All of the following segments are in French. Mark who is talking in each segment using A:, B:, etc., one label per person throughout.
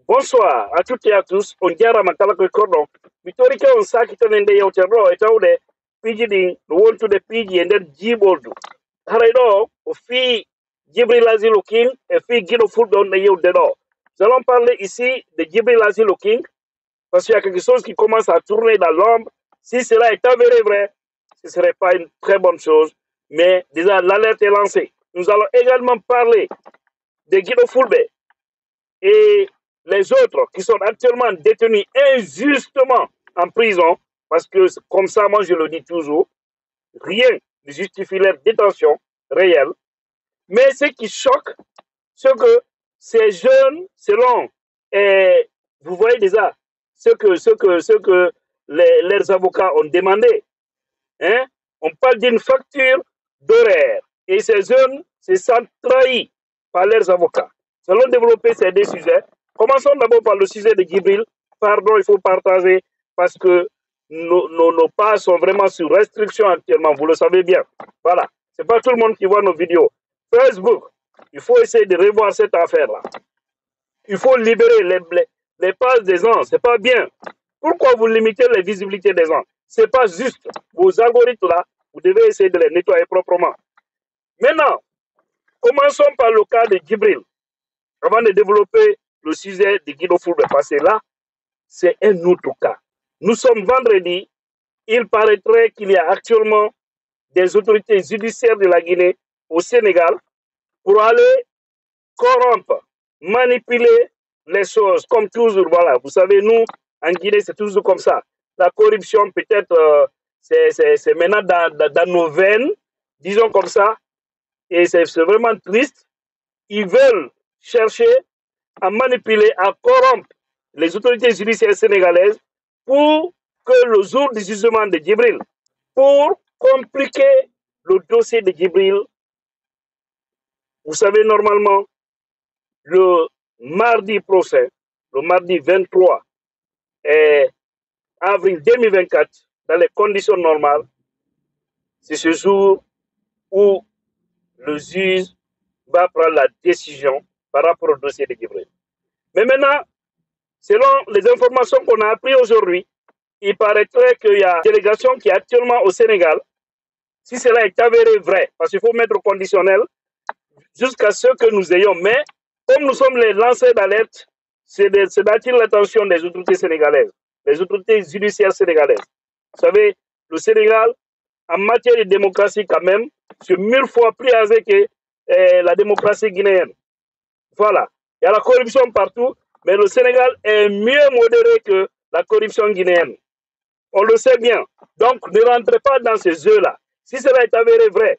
A: Bonsoir à toutes et à tous. On diara makala ko cordon. Bitorika on sakita nende yawterro e tawde piji din wontude piji e nder jiboldu. Haray do o fi Djibril Asilo King et fi Guido Fulbe on yewde do. Nous allons parler ici de Djibril Asilo King parce qu'il y a quelque chose qui commence à tourner dans l'ombre. Si cela est avéré vrai, ce ne serait pas une très bonne chose, mais déjà l'alerte est lancée. Nous allons également parler de Guido Fulbe et les autres qui sont actuellement détenus injustement en prison, parce que comme ça, moi je le dis toujours, rien ne justifie leur détention réelle. Mais ce qui choque, c'est que ces jeunes, selon, vous voyez déjà ce que leurs avocats ont demandé, hein? On parle d'une facture d'horaire. Et ces jeunes se sentent trahis par leurs avocats. Nous allons développer ces deux sujets. Commençons d'abord par le sujet de Djibril. Pardon, il faut partager parce que nos pages sont vraiment sur restriction actuellement. Vous le savez bien. Voilà. Ce n'est pas tout le monde qui voit nos vidéos. Facebook, il faut essayer de revoir cette affaire-là. Il faut libérer les pages des gens. Ce n'est pas bien. Pourquoi vous limitez la visibilité des gens? Ce n'est pas juste. Vos algorithmes-là, vous devez essayer de les nettoyer proprement. Maintenant, commençons par le cas de Djibril. Avant de développer le sujet de Guido Fulbe, parce que là, c'est un autre cas. Nous sommes vendredi. Il paraîtrait qu'il y a actuellement des autorités judiciaires de la Guinée au Sénégal pour aller corrompre, manipuler les choses, comme toujours. Voilà, vous savez, nous, en Guinée, c'est toujours comme ça. La corruption, peut-être, c'est maintenant dans nos veines, disons comme ça, et c'est vraiment triste. Ils veulent chercher à manipuler, à corrompre les autorités judiciaires sénégalaises pour que le jour du jugement de Djibril, pour compliquer le dossier de Djibril, vous savez, normalement, le mardi prochain, le mardi 23 avril 2024, dans les conditions normales, c'est ce jour où le juge va prendre la décision par rapport au dossier de Djibril. Mais maintenant, selon les informations qu'on a apprises aujourd'hui, il paraîtrait qu'il y a une délégation qui est actuellement au Sénégal. Si cela est avéré vrai, parce qu'il faut mettre au conditionnel jusqu'à ce que nous ayons. Mais comme nous sommes les lanceurs d'alerte, c'est d'attirer l'attention des autorités sénégalaises, les autorités judiciaires sénégalaises. Vous savez, le Sénégal, en matière de démocratie quand même, c'est 1000 fois plus âgé que la démocratie guinéenne. Voilà. Il y a la corruption partout, mais le Sénégal est mieux modéré que la corruption guinéenne. On le sait bien. Donc, ne rentrez pas dans ces jeux-là. Si cela est avéré vrai,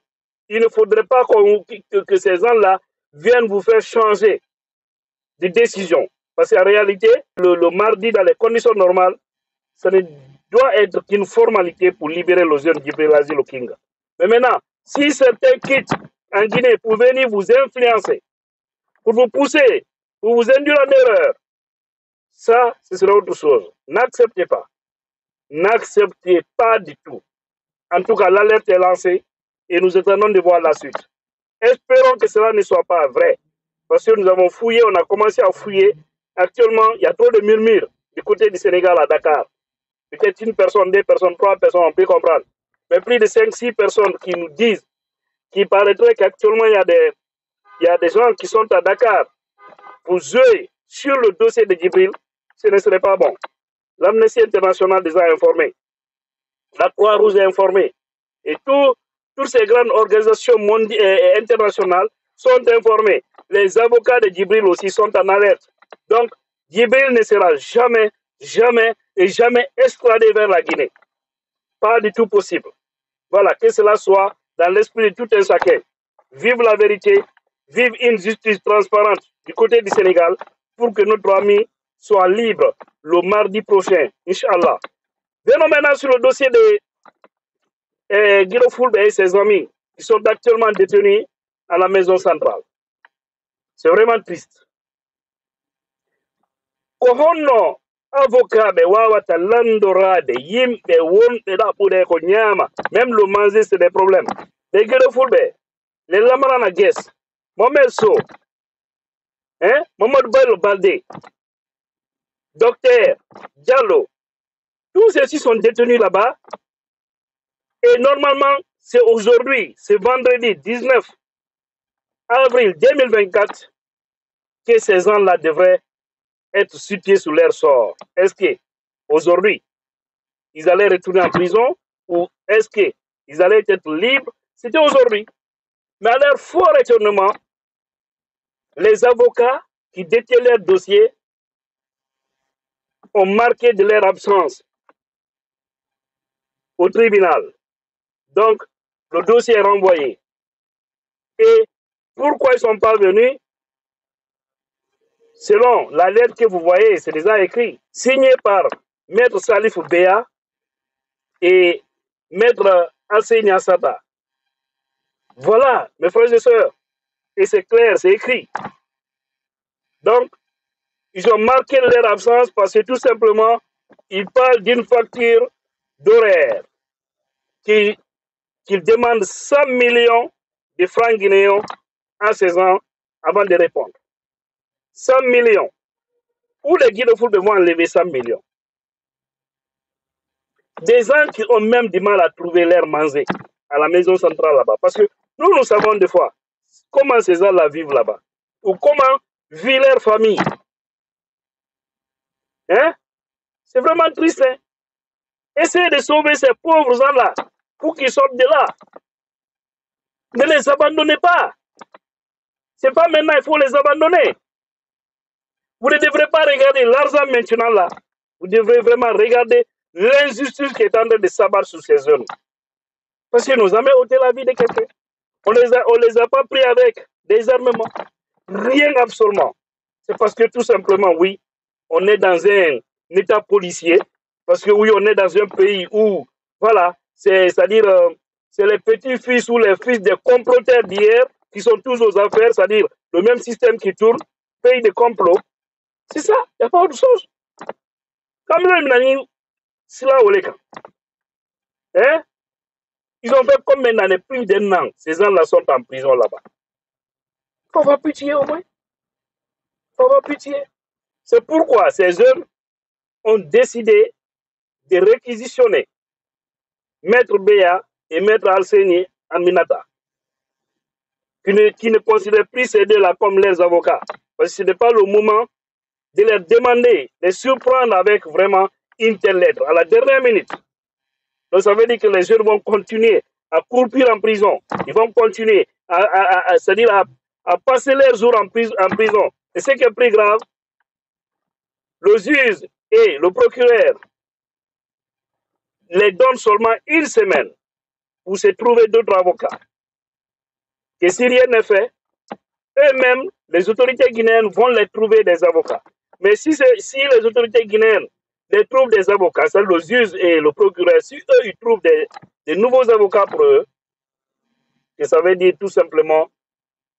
A: il ne faudrait pas que ces gens-là viennent vous faire changer de décision. Parce qu'en réalité, le mardi, dans les conditions normales, ça ne doit être qu'une formalité pour libérer le jeune Djibril Asilo King. Mais maintenant, si certains quittent en Guinée pour venir vous influencer, pour vous pousser, pour vous induire en erreur, ça, ce sera autre chose. N'acceptez pas. N'acceptez pas du tout. En tout cas, l'alerte est lancée et nous attendons de voir la suite. Espérons que cela ne soit pas vrai. Parce que nous avons fouillé, on a commencé à fouiller. Actuellement, il y a trop de murmures du côté du Sénégal à Dakar. Peut-être une personne, deux personnes, trois personnes, on peut comprendre. Mais plus de 5-6 personnes qui nous disent, qui paraîtrait qu'actuellement, il y a des gens qui sont à Dakar pour jouer sur le dossier de Djibril. Ce ne serait pas bon. L'Amnesty International les a informés. La Croix-Rouge est informée. Et toutes ces grandes organisations internationales sont informées. Les avocats de Djibril aussi sont en alerte. Donc, Djibril ne sera jamais, jamais et jamais extradé vers la Guinée. Pas du tout possible. Voilà, que cela soit dans l'esprit de tout un chacun. Vive la vérité, vive une justice transparente du côté du Sénégal pour que notre ami soit libre le mardi prochain, Inch'Allah. Venons maintenant sur le dossier de Guido Fulbe et ses amis qui sont actuellement détenus à la maison centrale. C'est vraiment triste. Kohono avocat be wawata landorade yimbe wonbe da bude ko nyama, même le manger c'est des problèmes. Les Guido Fulbe, les Lamarana Guess, Mohamed So, Mohamed Bailo Balde, Docteur Diallo, tous ceux-ci sont détenus là-bas. Et normalement, c'est aujourd'hui, c'est vendredi 19 avril 2024 que ces gens-là devraient être situés sous leur sort. Est-ce que aujourd'hui, ils allaient retourner en prison ou est-ce qu'ils allaient être libres? C'était aujourd'hui. Mais à leur fort étonnement, les avocats qui détenaient leur dossier ont marqué de leur absence au tribunal. Donc, le dossier est renvoyé. Et pourquoi ils ne sont pas venus? Selon la lettre que vous voyez, c'est déjà écrit, signée par Maître Salif Béa et Maître Alseni Assata. Voilà, mes frères et sœurs. Et c'est clair, c'est écrit. Donc, ils ont marqué leur absence parce que tout simplement, ils parlent d'une facture d'horaire qu'ils demandent 100 millions de francs guinéens à 16 ans avant de répondre. 100 millions. Où les guides de foot vont enlever 100 millions? Des gens qui ont même du mal à trouver l'air manger à la maison centrale là-bas. Parce que nous savons des fois comment ces gens-là vivent là-bas. Ou comment vit leur famille. Hein? C'est vraiment triste. Hein? Essayez de sauver ces pauvres gens-là pour qu'ils sortent de là. Ne les abandonnez pas. C'est pas maintenant, il faut les abandonner. Vous ne devrez pas regarder l'argent maintenant là. Vous devrez vraiment regarder l'injustice qui est en train de s'abattre sur ces zones. Parce qu'ils n'ont jamais ôté la vie de quelqu'un. On les a pas pris avec des armements. Rien absolument. C'est parce que tout simplement, oui, on est dans un état policier. Parce que oui, on est dans un pays où, voilà, c'est-à-dire, c'est les petits-fils ou les fils des comploteurs d'hier qui sont tous aux affaires, c'est-à-dire le même système qui tourne, pays de complot. C'est ça, il n'y a pas autre chose. Comme hein? Ils ont fait comme maintenant plus d'un an. Ces gens-là sont en prison là-bas. Il faut avoir pitié au moins. Il faut avoir pitié. C'est pourquoi ces hommes ont décidé de réquisitionner Maître Béa et Maître Alseni Aminata, qui ne considèrent plus ces deux-là comme leurs avocats. Parce que ce n'est pas le moment de leur demander, de surprendre avec vraiment une telle lettre à la dernière minute. Donc ça veut dire que les jeunes vont continuer à courir en prison. Ils vont continuer c'est-à-dire à passer leurs jours en prison. Et ce qui est plus grave, le juge et le procureur les donnent seulement une semaine pour se trouver d'autres avocats. Et si rien n'est fait, eux-mêmes, les autorités guinéennes vont les trouver des avocats. Mais si les autorités guinéennes les trouvent des avocats, c'est le juge et le procureur, si eux, ils trouvent des nouveaux avocats pour eux, et ça veut dire tout simplement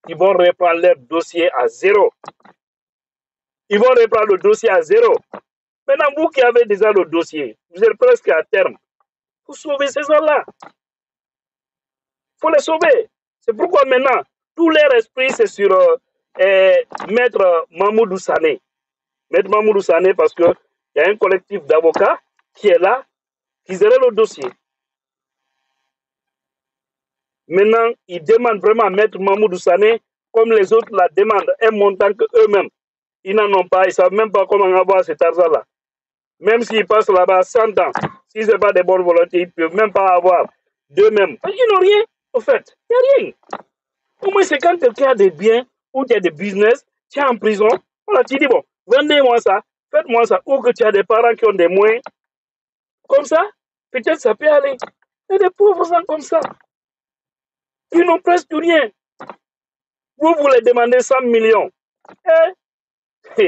A: qu'ils vont reprendre leur dossier à zéro. Ils vont reprendre le dossier à zéro. Maintenant, vous qui avez déjà le dossier, vous êtes presque à terme. Vous sauvez ces gens-là. Il faut les sauver. C'est pourquoi maintenant, tout leur esprit, c'est sur Maître Mamoudou Sané. Maître Mamoudou Sané, parce qu'il y a un collectif d'avocats qui est là, qui gère le dossier. Maintenant, ils demandent vraiment à Maître Mamoudou Sané, comme les autres la demandent, un montant qu'eux-mêmes, ils n'en ont pas, ils ne savent même pas comment avoir cet argent-là. Même s'ils passent là-bas 100 ans, si ce n'est pas des bonnes volontés, ils ne peuvent même pas avoir d'eux-mêmes. Ils n'ont rien, au fait. Il n'y a rien. Au moins, c'est quand quelqu'un a des biens ou tu as des business, tu es en prison. Voilà, tu dis, bon, vendez-moi ça, faites-moi ça. Ou que tu as des parents qui ont des moyens. Comme ça, peut-être ça peut aller. Il y a des pauvres gens comme ça. Ils n'ont presque rien. Vous les demandez 100 millions. 100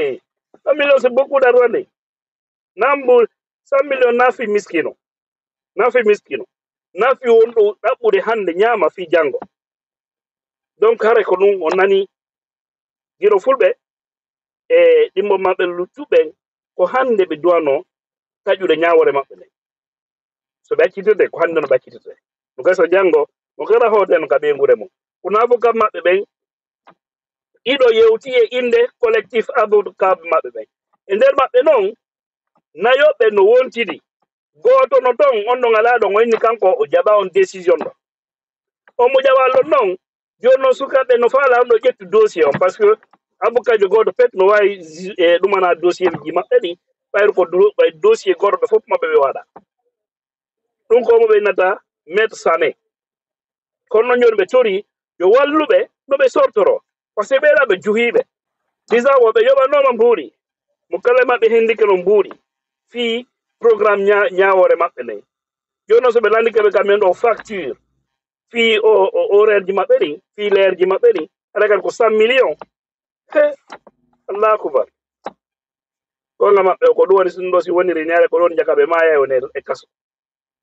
A: millions, c'est beaucoup d'argent. 100 millions, nafi miskino. Nafi miskino. Nafi wondo, nabu de hande nyama fi jango. Donc, hare ko nun on nani giro fulbe dimbo mabbe lutube ko hande be duano tajude nyaawore mabbe ne. So be accitete ko hande no be accitete. No gasa jango, no gara hoten ka be ngure mo. Kuna avocat mabbe be ido yewti e inde collectif avocat mabbe be. nder maɓɓe noon nayoɓe no wontiri goto no ton on ɗon ala ɗon wayni kanko o jaɓa on décision ɗo omo jaɓallon noon joni noon sukaɓe no faala on ɗo ƴettu dossier on par ce que avocat jo goto pet no wawi ɗumana dossier ji maɓɓe ɗi ɓayru ko dossier goto ɓe fof maɓɓe ɓe waɗa ɗum ko moɓe nata maître sané kono noon joni ɓe tori yo walluɓe no ɓe sortoro par ce que ɓeeɗa ɓe juhiɓe déjà woɓe yoɓanoma mbuuɗi mo kala maɓɓe hendike no mbuuɗi fii programme ñawore maɓɓe nayi joni noon so ɓe landike ɓe kamen ɗo facture fii o horaire ji maɓɓe ɗi fii leer ji maɓɓe ɗi aɗa kadi ko 100 millions he allah akubar gonga maɓɓe ko ɗum woni ɗum ɗo si woniri ñaare ko ɗon jaka ɓe maya o nder e kaso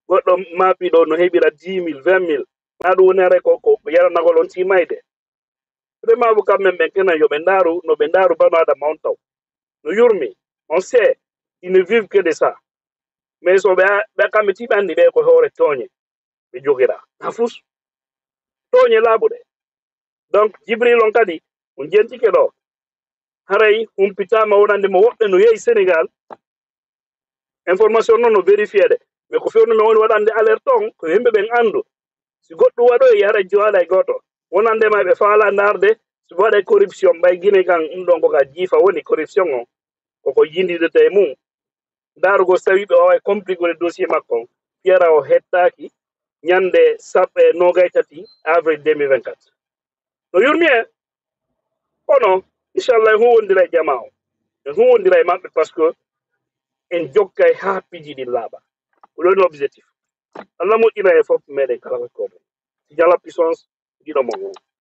A: goɗɗo maapiɗo no heɓira 10 000 20 000 na ɗum woni are ko yaranagol on timayde vraiment bo kamɓe ɓen kenan yoɓe ndaaru no ɓe ndaaru bano adama on taw no yurmi on sait ils ne vivent que de ça mais so ɓe kamɓe tiɓe andi ɓe ko hoore tooñe ɓe jogira ha fus tooñe laaɓuɗe donc jibril on kadi on jentike ɗo haray humpitama wonande mo woɓɓe no yehi sénégal information noon no vérifié de mais ko fewnume woni waɗande alerte on ko yimɓe ɓen andu si goɗɗum waɗoyi haray jowaɗa e goto wonandema ɓe faala darde so waɗa corruption ɓay guine kan ɗum ɗon koka jiifa woni corruption on koko yindidete e mum darugo so tawi ɓe wawa compligole dossier makko on fiyara o hettaki ñande sappo e nogay tati avril 2024 no yurmi e ono inchallah en huwodira e jama o en huwodira e maɓɓe par ce que en jokkay ha piji ɗi laaɓa ko ɗon objectif allah moƴƴina e fof meɗen kala koɓe jala puissance ɗiɗo mo